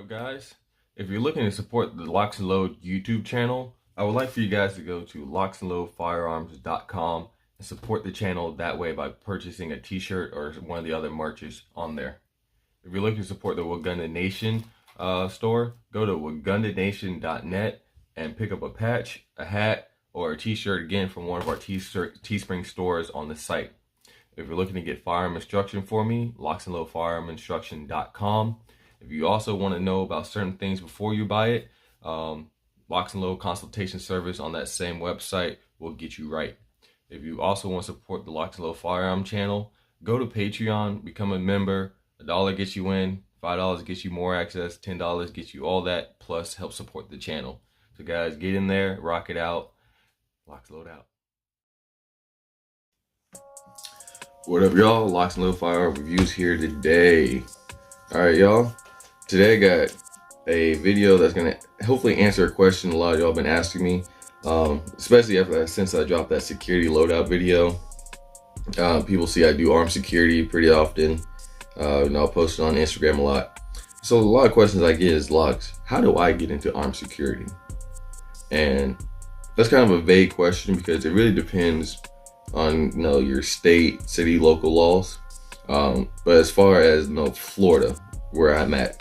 up, guys? If you're looking to support the LocsNLoad YouTube channel, I would like for you guys to go to LocsNLoadFirearms.com and support the channel that way by purchasing a t-shirt or one of the other merches on there. If you're looking to support the Wagunda Nation store, go to wagundanation.net and pick up a patch, a hat, or a t-shirt again from one of our Teespring stores on the site. If you're looking to get firearm instruction for me, LocsNLoadFirearmInstruction.com. If you also want to know about certain things before you buy it, LocsNLoad consultation service on that same website will get you right. If you also want to support the LocsNLoad Firearm channel, go to Patreon, become a member. $1 gets you in, $5 gets you more access, $10 gets you all that, plus help support the channel. So guys, get in there, rock it out. LocsNLoad out. What up, y'all? LocsNLoad Firearm reviews here today. Alright, y'all. Today I got a video that's going to hopefully answer a question a lot of y'all been asking me, especially since I dropped that security loadout video. People see I do armed security pretty often, and I'll post it on Instagram a lot. So a lot of questions I get is, Locs, how do I get into armed security? And that's kind of a vague question because it really depends on your state, city, local laws. But as far as Florida, where I'm at,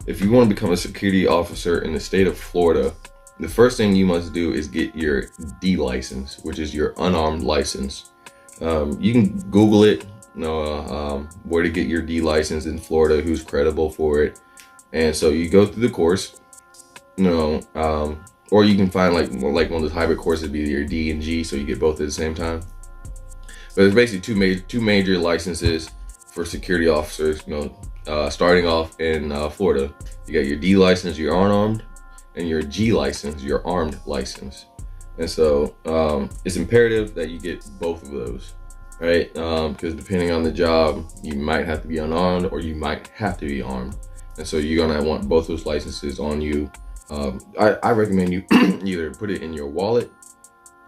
if you want to become a security officer in the state of Florida, the first thing you must do is get your D license, which is your unarmed license. You can Google it, where to get your D license in Florida, who's credible for it. And so you go through the course, or you can find like one of those hybrid courses, be your D and G, so you get both at the same time. But there's basically two major licenses for security officers. Starting off in Florida, you got your D license, your unarmed, and your G license, your armed license. And so it's imperative that you get both of those, right? Because depending on the job, you might have to be unarmed or you might have to be armed. And so you're gonna want both those licenses on you. I recommend you either put it in your wallet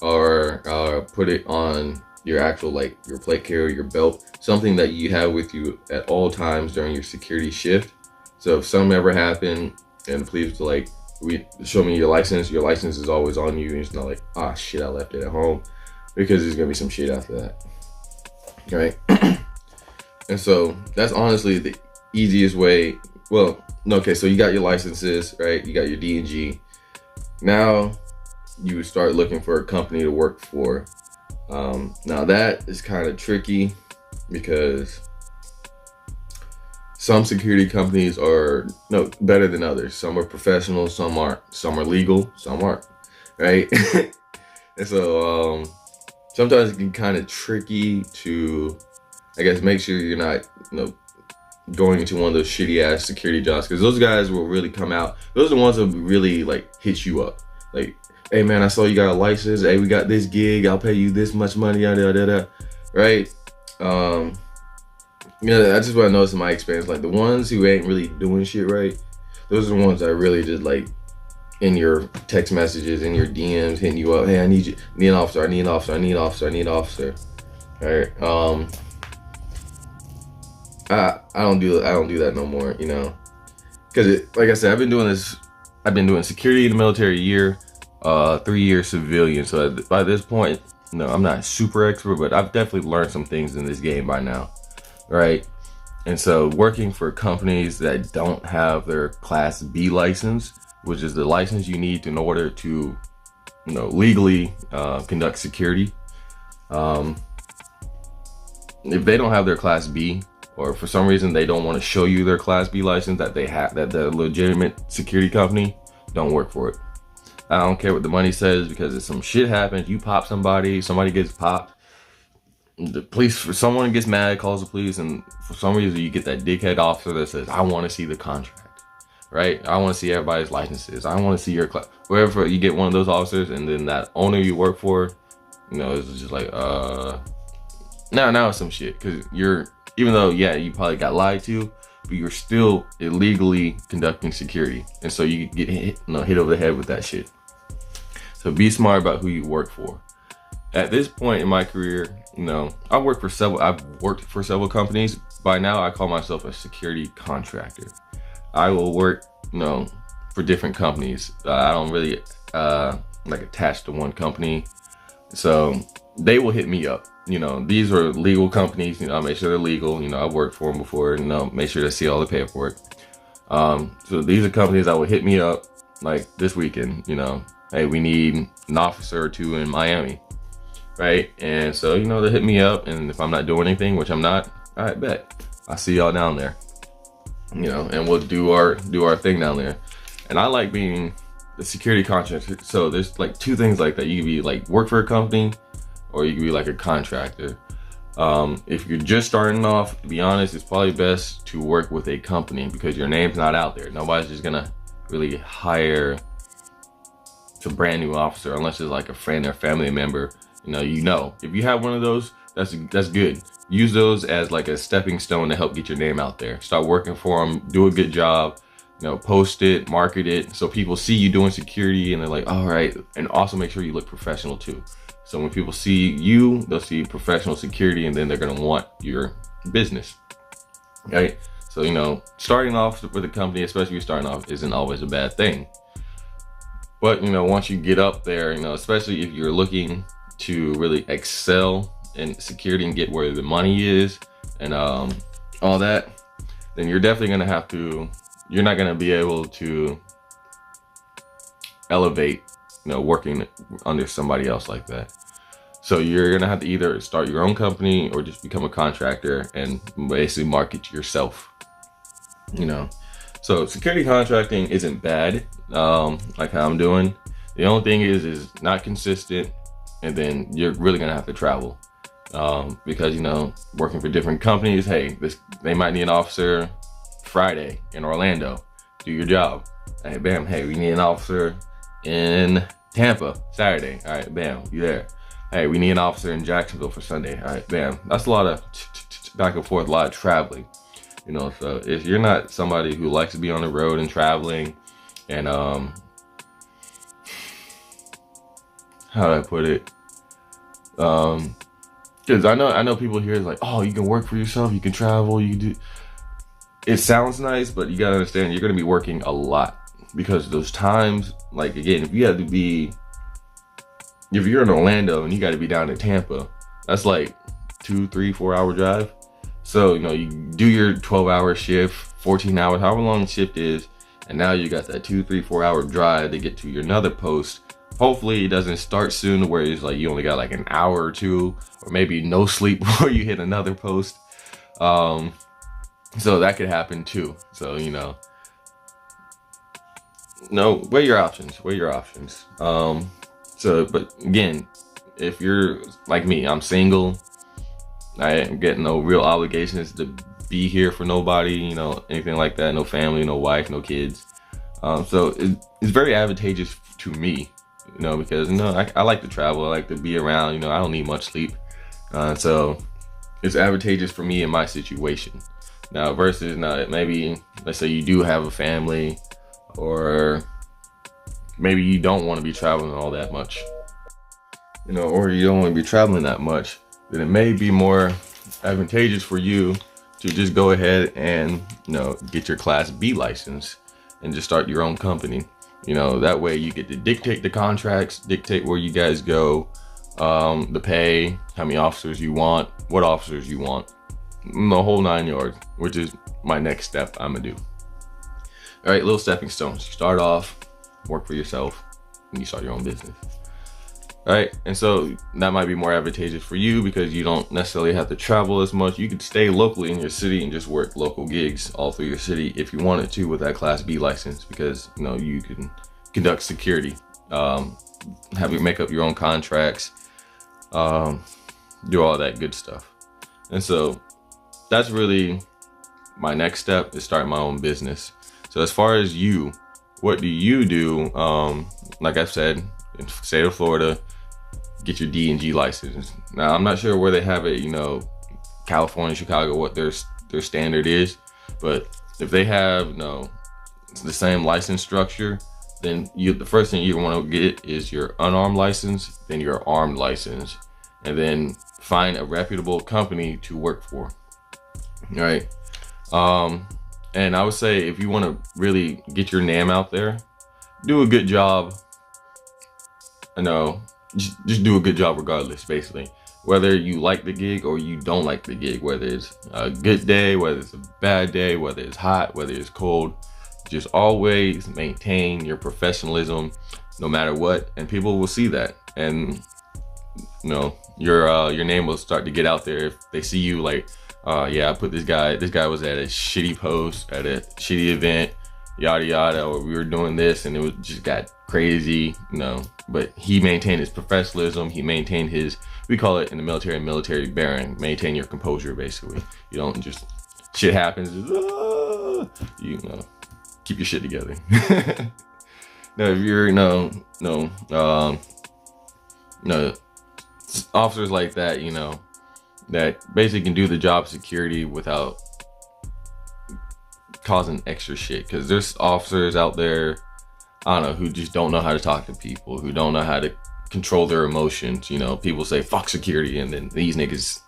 or put it on your actual, like your plate carrier, your belt, something that you have with you at all times during your security shift. So if something ever happened and the police were like, show me your license is always on you, and it's not like, ah shit, I left it at home, because there's gonna be some shit after that, right? And so that's honestly the easiest way. Well, okay, so you got your licenses, right? You got your D and G. Now you would start looking for a company to work for. Now that is kind of tricky because some security companies are better than others. Some are professional, some aren't. Some are legal, some aren't, right? And so sometimes it can kind of tricky to, I guess, make sure you're not going into one of those shitty ass security jobs, because those guys will really come out. Those are the ones that really like hit you up, like, hey man, I saw you got a license. Hey, we got this gig. I'll pay you this much money. Yada. Right? That's just what I noticed in my experience. Like the ones who ain't really doing shit right, those are the ones that really just like in your text messages, in your DMs, hitting you up. Hey, I need you. I need an officer. I need an officer. I need an officer. I need an officer. All right. I don't do that no more. Because like I said, I've been doing security in the military a year. 3 years civilian, so by this point, I'm not super expert, but I've definitely learned some things in this game by now, right? And so working for companies that don't have their Class B license, which is the license you need in order to legally conduct security, if they don't have their Class B, or for some reason they don't want to show you their Class B license that they have, that the legitimate security company, don't work for it. I don't care what the money says, because if some shit happens, you pop somebody gets popped, the police, someone gets mad, calls the police, and for some reason you get that dickhead officer that says, I want to see the contract, right? I want to see everybody's licenses. I want to see your class. Wherever you get one of those officers, and then that owner you work for, it's just like, now it's some shit, because even though, yeah, you probably got lied to, but you're still illegally conducting security, and so you get hit over the head with that shit. So be smart about who you work for. At this point in my career, I've worked for several companies. By now, I call myself a security contractor. I will work for different companies. I don't really like attached to one company, so they will hit me up. These are legal companies. I make sure they're legal. I've worked for them before. Make sure to see all the paperwork. So these are companies that will hit me up like this weekend. Hey, we need an officer or two in Miami, right? And so they hit me up, and if I'm not doing anything, which I'm not, all right, bet I'll see y'all down there. And we'll do our thing down there. And I like being the security contractor. So there's like two things like that. You can be like work for a company, or you can be like a contractor. If you're just starting off, to be honest, it's probably best to work with a company because your name's not out there. Nobody's just gonna really hire a brand new officer unless it's like a friend or family member. If you have one of those, that's good. Use those as like a stepping stone to help get your name out there. Start working for them, do a good job, post it, market it, so people see you doing security and they're like, all right. And also make sure you look professional too. So when people see you, they'll see professional security, and then they're gonna want your business, right? So starting off with a company, especially if you're starting off, isn't always a bad thing. But once you get up there, especially if you're looking to really excel in security and get where the money is and all that, then you're definitely gonna have to. You're not gonna be able to elevate, working under somebody else like that. So you're gonna have to either start your own company or just become a contractor and basically market yourself. So security contracting isn't bad, like how I'm doing. The only thing is not consistent, and then you're really gonna have to travel because working for different companies. Hey, they might need an officer Friday in Orlando. Do your job. Hey, bam. Hey, we need an officer in Tampa Saturday. All right, bam, you there. Hey, we need an officer in Jacksonville for Sunday. All right, bam. That's a lot of back and forth, a lot of traveling. So if you're not somebody who likes to be on the road and traveling, and how do I put it? Because I know people here is like, oh, you can work for yourself, you can travel, you can do. It sounds nice, but you gotta understand you're gonna be working a lot, because those times, like again, if you're in Orlando and you gotta be down in Tampa, that's like 2, 3, 4 hour drive. So you do your 12-hour shift, 14 hours, however long the shift is, and now you got that 2, 3, 4 hour drive to get to your another post. Hopefully it doesn't start soon where it's like you only got like an hour or two, or maybe no sleep before you hit another post. So that could happen too. So weigh your options. But again, if you're like me, I'm single. I ain't getting no real obligations to be here for nobody, anything like that. No family, no wife, no kids. So it's very advantageous to me, because I like to travel. I like to be around. I don't need much sleep. So it's advantageous for me in my situation. Now versus maybe let's say you do have a family, or maybe you don't want to be traveling all that much, or you don't want to be traveling that much. Then it may be more advantageous for you to just go ahead and get your Class B license and just start your own company. That way you get to dictate the contracts, dictate where you guys go, the pay, how many officers you want, what officers you want, the whole 9 yards, which is my next step I'm gonna do. All right, little stepping stones. You start off, work for yourself, and you start your own business. All right, and so that might be more advantageous for you because you don't necessarily have to travel as much. You could stay locally in your city and just work local gigs all through your city if you wanted to with that Class B license, because you can conduct security, make up your own contracts, do all that good stuff. And so that's really my next step, is start my own business. So as far as you, what do you do? Like I said, in the state of Florida, get your D&G license. Now, I'm not sure where they have it, California, Chicago, what their standard is, but if they have the same license structure, then the first thing you want to get is your unarmed license, then your armed license, and then find a reputable company to work for. All right. And I would say if you want to really get your name out there, do a good job. Just do a good job regardless, basically. Whether you like the gig or you don't like the gig, whether it's a good day, whether it's a bad day, whether it's hot, whether it's cold, just always maintain your professionalism no matter what, and people will see that. And your name will start to get out there if they see you like, yeah, I put this guy was at a shitty post at a shitty event, yada yada, or we were doing this and it just got crazy, but he maintained his professionalism. He maintained his, we call it in the military bearing, maintain your composure. Basically, you don't just, shit happens, keep your shit together. Now if you're officers like that, that basically can do the job of security without causing extra shit, because there's officers out there, I don't know, who just don't know how to talk to people, who don't know how to control their emotions. People say fuck security, and then these niggas,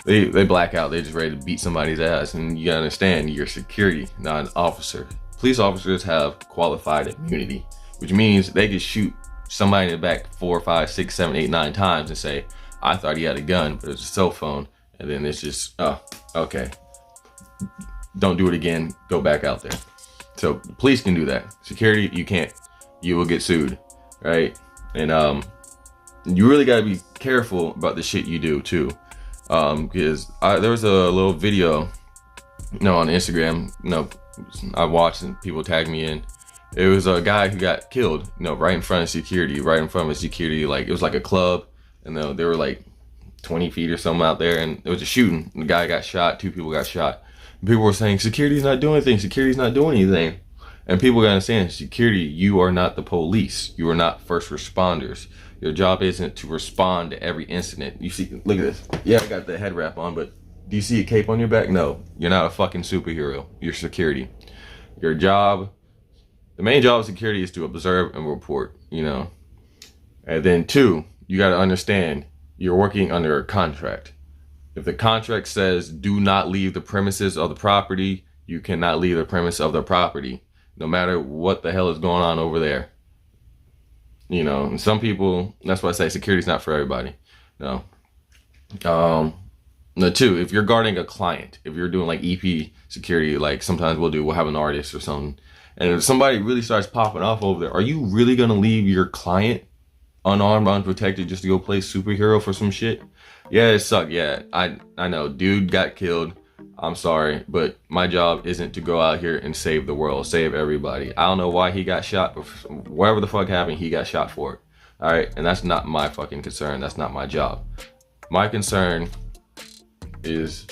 they black out. They're just ready to beat somebody's ass. And you gotta understand, you're security, not an officer. Police officers have qualified immunity, which means they could shoot somebody in the back 4, 5, 6, 7, 8, 9 times and say, I thought he had a gun, but it's a cell phone. And then it's just, oh, okay, don't do it again, go back out there. So police can do that. Security, you can't. You will get sued, right? And you really gotta be careful about the shit you do too, because there was a little video, on Instagram, I watched and people tagged me in. It was a guy who got killed, right in front of security, like it was like a club, and they were like 20 feet or something out there, and it was a shooting. The guy got shot, 2 people got shot. People were saying, security's not doing anything. And people gotta understand, security, you are not the police. You are not first responders. Your job isn't to respond to every incident. You see, look at this. Yeah, I got the head wrap on, but do you see a cape on your back? No, you're not a fucking superhero. You're security. Your job, the main job of security is to observe and report, And then 2, you gotta understand, you're working under a contract. If the contract says do not leave the premises of the property, you cannot leave the premise of the property, no matter what the hell is going on over there. And some people, that's why I say security's not for everybody. No. 2, if you're guarding a client, if you're doing like EP security, like sometimes we'll have an artist or something, and if somebody really starts popping off over there, are you really gonna leave your client unarmed, unprotected, just to go play superhero for some shit? Yeah, it sucked. Yeah, I know, dude got killed. I'm sorry, but my job isn't to go out here and save the world, save everybody. I don't know why he got shot, but whatever the fuck happened, he got shot for it. All right, and that's not my fucking concern. That's not my job. My concern is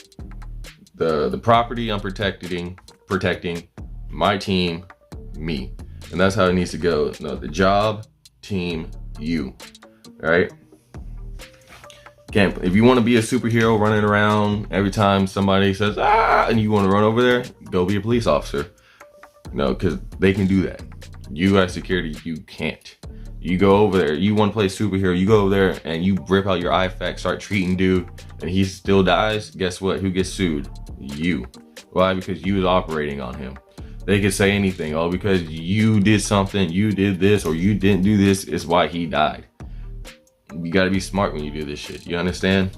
the property I'm protecting, my team, me, and that's how it needs to go. The job, team, you. All right. If you want to be a superhero running around every time somebody says and you want to run over there, go be a police officer. Because they can do that. You as security, you can't. You go over there, you want to play superhero, you go over there and you rip out your IFAC, start treating dude, and he still dies. Guess what? Who gets sued? You. Why? Because you was operating on him. They could say anything. Oh, because you did something, you did this, or you didn't do this, is why he died. You gotta be smart when you do this shit. You understand?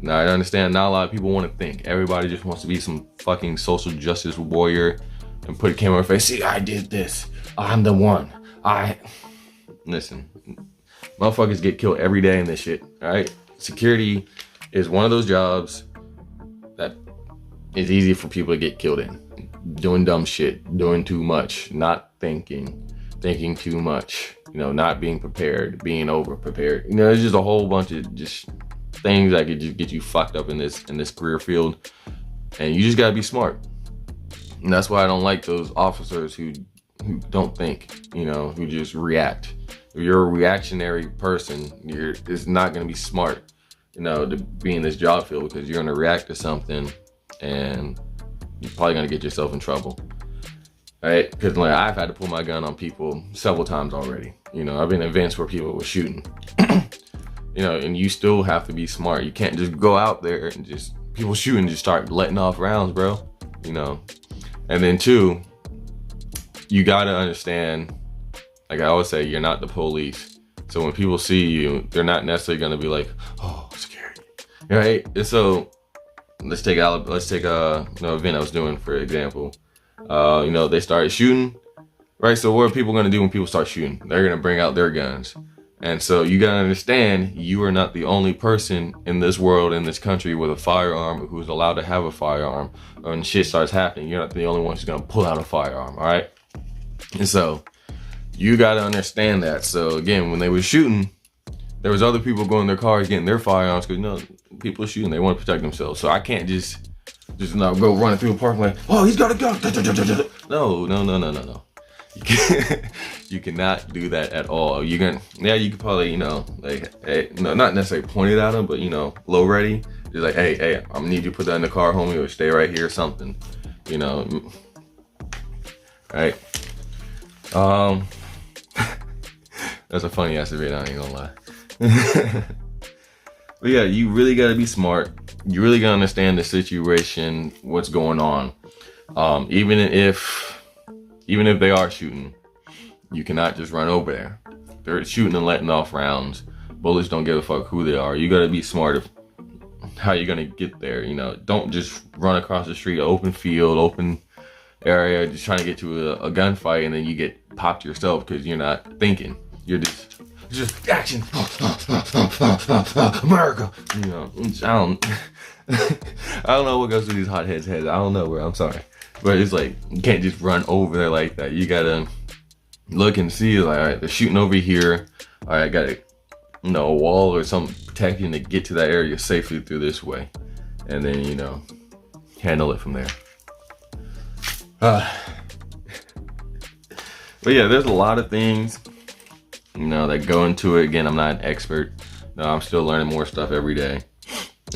Now, I understand not a lot of people want to think. Everybody just wants to be some fucking social justice warrior and put a camera in their face. See, I did this. I'm the one. Listen, motherfuckers get killed every day in this shit, all right? Security is one of those jobs that is easy for people to get killed in. Doing dumb shit, doing too much, not thinking too much, not being prepared, being over prepared. There's just a whole bunch of just things that could just get you fucked up in this career field, and you just gotta be smart. And that's why I don't like those officers who don't think, who just react. If you're a reactionary person, it's not gonna be smart, to be in this job field, because you're gonna react to something and you're probably gonna get yourself in trouble. Right? Because I've had to pull my gun on people several times already. I've been in events where people were shooting. And you still have to be smart. You can't just go out there and just people shooting, just start letting off rounds, bro. And then two, you got to understand, like I always say, you're not the police. So when people see you, they're not necessarily going to be like, oh, security, right? And so let's take a event I was doing, for example. They started shooting, right? So what are people going to do when people start shooting? They're going to bring out their guns. And so you got to understand, you are not the only person in this world, in this country, with a firearm, who's allowed to have a firearm. When shit starts happening, you're not the only one who's going to pull out a firearm, all right? And so you got to understand that. So again, when they were shooting, there was other people going in their cars getting their firearms, because people are shooting, they want to protect themselves. So I can't just go running through a park like, oh, he's got a gun. No. You cannot do that at all. You can probably, not necessarily point it at him, but low ready. Just like, hey, I'm gonna need you to put that in the car, homie, or stay right here or something. Right? That's a funny ass event, I ain't gonna lie. But yeah, you really gotta be smart. You really gotta understand the situation, what's going on. Even if they are shooting, you cannot just run over there. They're shooting and letting off rounds. Bullets don't give a fuck who they are. You gotta be smart of how you're gonna get there. Don't just run across the street, open field, open area, just trying to get to a gunfight, and then you get popped yourself because you're not thinking. You're just action. America. I don't know what goes through these hotheads' heads. I don't know, bro. I'm sorry. But it's like, you can't just run over there like that. You gotta look and see, like, all right, they're shooting over here. All right, I got a wall or something protecting to get to that area safely through this way. And then, handle it from there. But yeah, there's a lot of things, that go into it. Again, I'm not an expert. No, I'm still learning more stuff every day.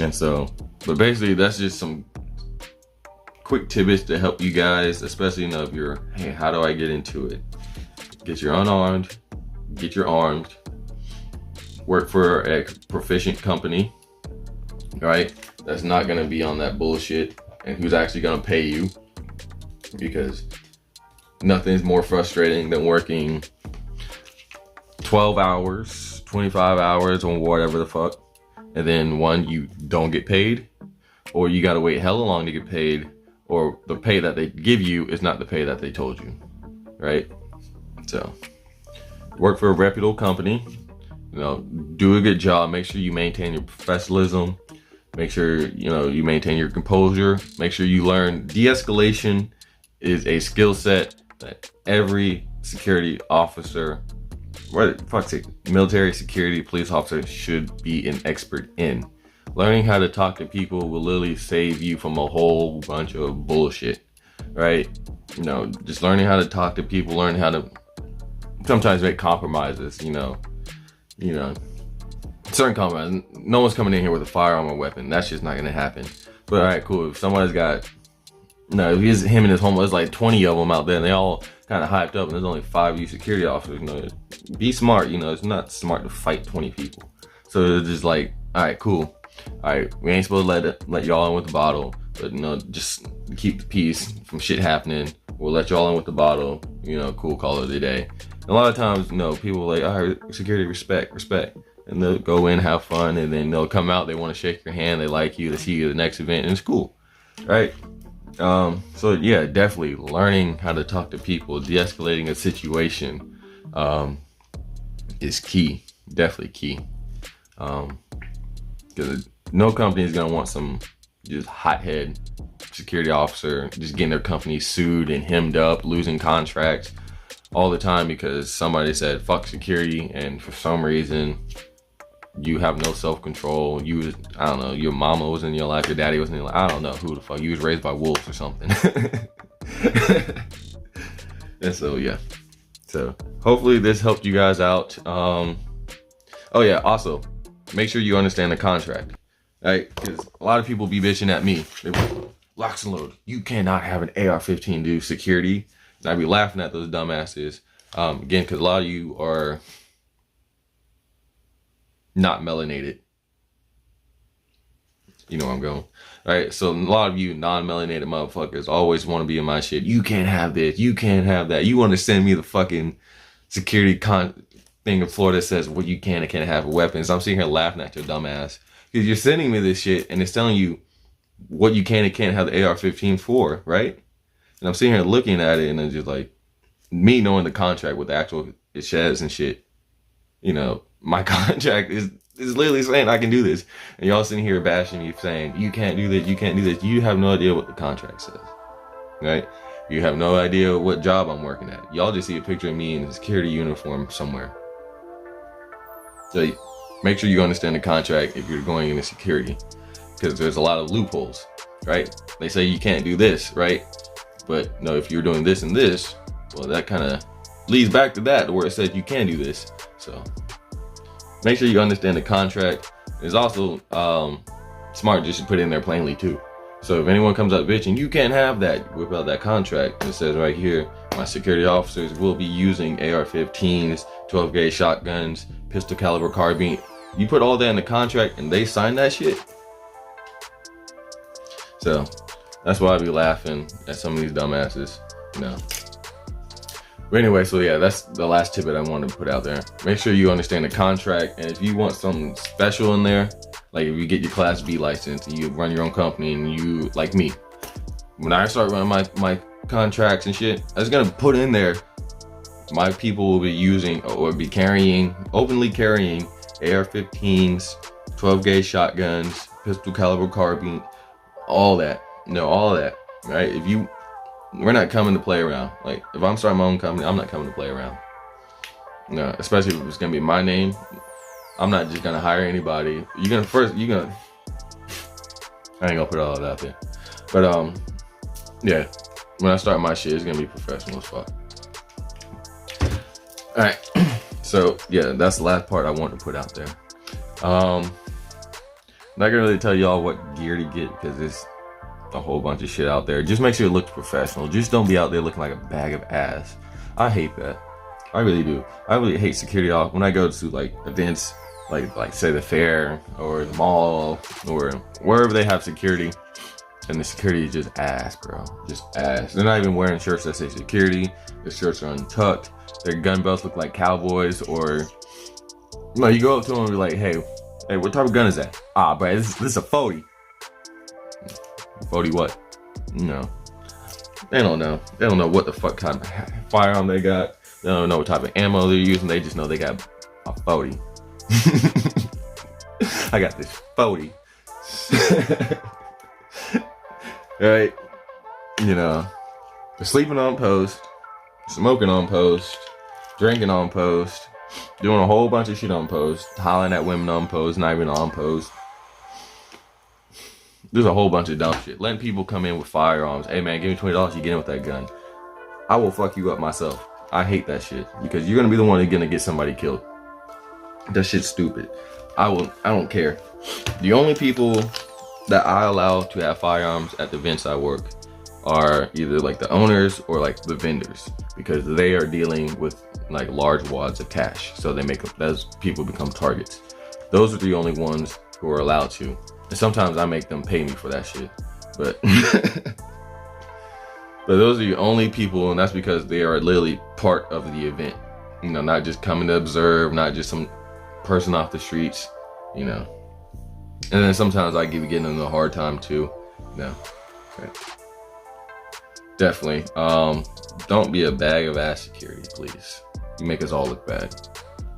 And so, but basically, that's just some quick tidbits to help you guys, especially if you're, hey, how do I get into it? Get your unarmed, get your armed, work for a proficient company, right? That's not gonna be on that bullshit, and who's actually gonna pay you, because nothing's more frustrating than working 12 hours, 25 hours, or whatever the fuck, and then one, you don't get paid, or you gotta wait hella long to get paid, or the pay that they give you is not the pay that they told you, right? So, work for a reputable company, do a good job, make sure you maintain your professionalism, make sure, you maintain your composure, make sure you learn. De-escalation is a skill set that every security officer, military, security, police officer should be an expert in. Learning how to talk to people will literally save you from a whole bunch of bullshit, right? Just learning how to talk to people, learning how to sometimes make compromises, certain compromises. No one's coming in here with a firearm or weapon. That's just not gonna happen. But all right, cool. If somebody's got, if he's him and his homies, there's like 20 of them out there, and they all kind of hyped up, and there's only 5 of you security officers. Be smart. It's not smart to fight 20 people. So it's just like, all right, cool. All right, we ain't supposed to let y'all in with the bottle, but just keep the peace from shit happening. We'll let y'all in with the bottle. Cool, call it a day. And a lot of times, people are like, all right, security, respect, and they'll go in, have fun, and then they'll come out. They want to shake your hand. They like you. They see you at the next event, and it's cool, right? So yeah, definitely learning how to talk to people, de-escalating a situation, is key. Definitely key. Because no company is gonna want some just hothead security officer just getting their company sued and hemmed up, losing contracts all the time because somebody said fuck security, and for some reason you have no self-control. I don't know, your mama was in your life, your daddy was in your life, I don't know who the fuck, you was raised by wolves or something. And so yeah, so hopefully this helped you guys out. Oh yeah, also make sure you understand the contract, right? Because a lot of people be bitching at me. They be like, LocsNLoad, you cannot have an AR-15 do security. And I be laughing at those dumbasses. Again, because a lot of you are not melanated. You know where I'm going. Right? So a lot of you non-melanated motherfuckers always want to be in my shit. You can't have this. You can't have that. You want to send me the fucking security thing in Florida that says what you can and can't have weapons. I'm sitting here laughing at your dumb ass. Because you're sending me this shit and it's telling you what you can and can't have the AR-15 for, right? And I'm sitting here looking at it and it's just like, me knowing the contract with the actual it says and shit, you know, my contract is literally saying I can do this. And y'all sitting here bashing me saying, you can't do this, you can't do this. You have no idea what the contract says, right? You have no idea what job I'm working at. Y'all just see a picture of me in a security uniform somewhere. So make sure you understand the contract if you're going into security, because there's a lot of loopholes, right? They say you can't do this, right? But no, if you're doing this and this, well, that kind of leads back to that, where it says you can do this. So make sure you understand the contract. It's also smart just to put it in there plainly too. So if anyone comes up bitching, you can't have that, whip out that contract. It says right here, my security officers will be using AR-15s, 12 gauge shotguns, pistol caliber carbine. You put all that in the contract and they sign that shit. So that's why I be laughing at some of these dumbasses, you know. But anyway, so yeah, that's the last tidbit I wanted to put out there. Make sure you understand the contract, and if you want something special in there, like if you get your Class B license and you run your own company and you, like me, when I start running my contracts and shit, I was gonna put in there, my people will be using or be carrying, openly carrying AR-15s, 12 gauge shotguns, pistol caliber carbine, all that, you know, all that, right? We're not coming to play around. Like, if I'm starting my own company, I'm not coming to play around. No, especially if it's gonna be my name. I'm not just gonna hire anybody. I ain't gonna put all that out there. But yeah, when I start my shit, it's gonna be professional as fuck. Alright, so yeah, that's the last part I want to put out there. I'm not gonna really tell y'all what gear to get because it's a whole bunch of shit out there. Just make sure it looks professional. Just don't be out there looking like a bag of ass. I hate that. I really do. I really hate security off when I go to like events, like say the fair or the mall or wherever they have security, and the security is just ass, bro. Just ass. They're not even wearing shirts that say security. Their shirts are untucked. Their gun belts look like cowboys, or you go up to them and be like, hey, what type of gun is that? Ah, bro, this is a 40. 40 what? No. They don't know. They don't know what the fuck kind of firearm they got. They don't know what type of ammo they're using. They just know they got a 40. I got this 40. Right? You know, they're sleeping on post, smoking on post, drinking on post, doing a whole bunch of shit on post, hollering at women on post, not even on post. There's a whole bunch of dumb shit. Letting people come in with firearms. Hey man, give me $20, you get in with that gun. I will fuck you up myself. I hate that shit because you're gonna be the one that's gonna get somebody killed. That shit's stupid. I don't care. The only people that I allow to have firearms at the events I work are either like the owners or like the vendors, because they are dealing with like large wads of cash. So they make those people become targets. Those are the only ones who are allowed to. And sometimes I make them pay me for that shit. But but those are the only people, and that's because they are literally part of the event. You know, not just coming to observe, not just some person off the streets, you know. And then sometimes I give getting them a hard time too. You know. Okay. Definitely. Don't be a bag of ass security, please. You make us all look bad.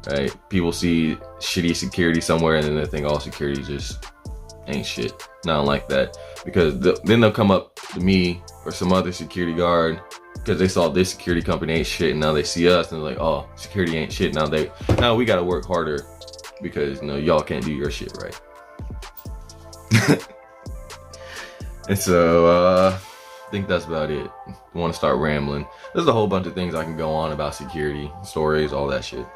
Right? People see shitty security somewhere and then they think all security just ain't shit. And I don't like that, because then they'll come up to me or some other security guard because they saw this security company ain't shit, and now they see us and they're like, oh, security ain't shit. Now we gotta work harder because y'all can't do your shit right. And so I think that's about it. I want to start rambling. There's a whole bunch of things I can go on about security, stories, all that shit.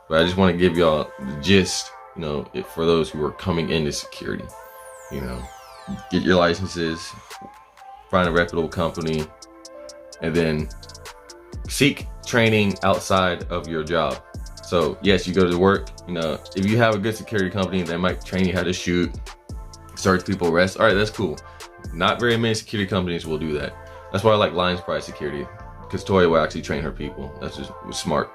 But I just want to give y'all the gist, for those who are coming into security. Get your licenses, find a reputable company, and then seek training outside of your job. So yes, you go to work, if you have a good security company, they might train you how to shoot, search people arrests. All right, that's cool. Not very many security companies will do that. That's why I like Lions Pride Security, because Toya will actually train her people. That's just smart,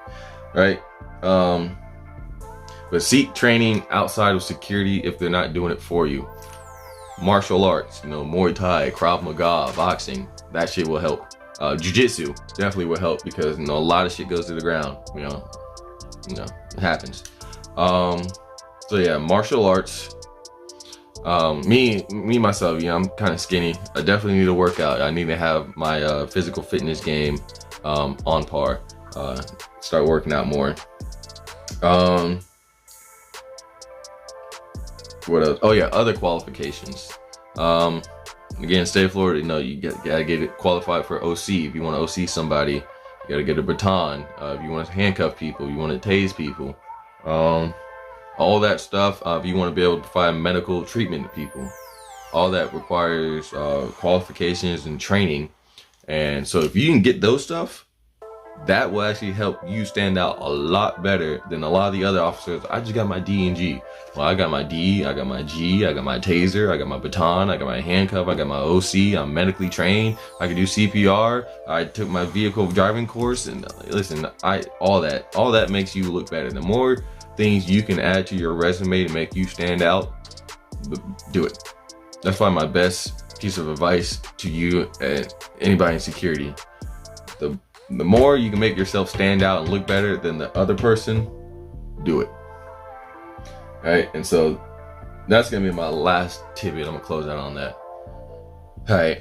right? But seek training outside of security if they're not doing it for you. Martial arts, you know, Muay Thai, Krav Maga, boxing, that shit will help. Jiu-Jitsu definitely will help, because you know a lot of shit goes to the ground. You know, it happens. So yeah, martial arts. Me myself, I'm kind of skinny. I definitely need to work out. I need to have my physical fitness game on par. Start working out more. What else? Oh yeah, other qualifications. Again, state of Florida, you know, you gotta get it qualified for OC. If you want to OC somebody, you gotta get a baton. If you want to handcuff people, you want to tase people, all that stuff. If you want to be able to provide medical treatment to people, all that requires qualifications and training. And so if you can get those stuff, that will actually help you stand out a lot better than a lot of the other officers. I just got my D and G. Well, I got my D, I got my G, I got my taser, I got my baton, I got my handcuff, I got my OC, I'm medically trained, I can do CPR, I took my vehicle driving course, and listen, all that makes you look better. The more things you can add to your resume to make you stand out, do it. That's why my best piece of advice to you and anybody in security, the more you can make yourself stand out and look better than the other person, do it. All right, and so that's gonna be my last tidbit. I'm gonna close out on that. All right,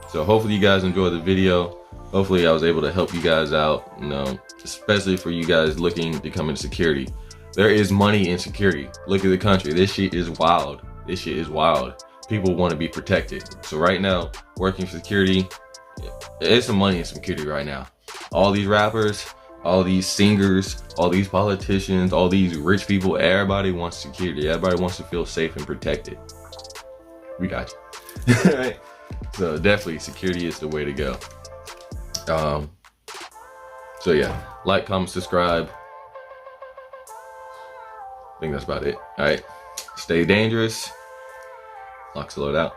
so hopefully you guys enjoyed the video. Hopefully I was able to help you guys out, you know, especially for you guys looking to come into security. There is money in security. Look at the country. This shit is wild. This shit is wild. People want to be protected. So right now, working for security, there's some money in security right now. All these rappers, all these singers, all these politicians, all these rich people, everybody wants security. Everybody wants to feel safe and protected. We got you. Right? So definitely security is the way to go. So yeah, like, comment, subscribe. I think that's about it. All right, stay dangerous. LocsNLoad out.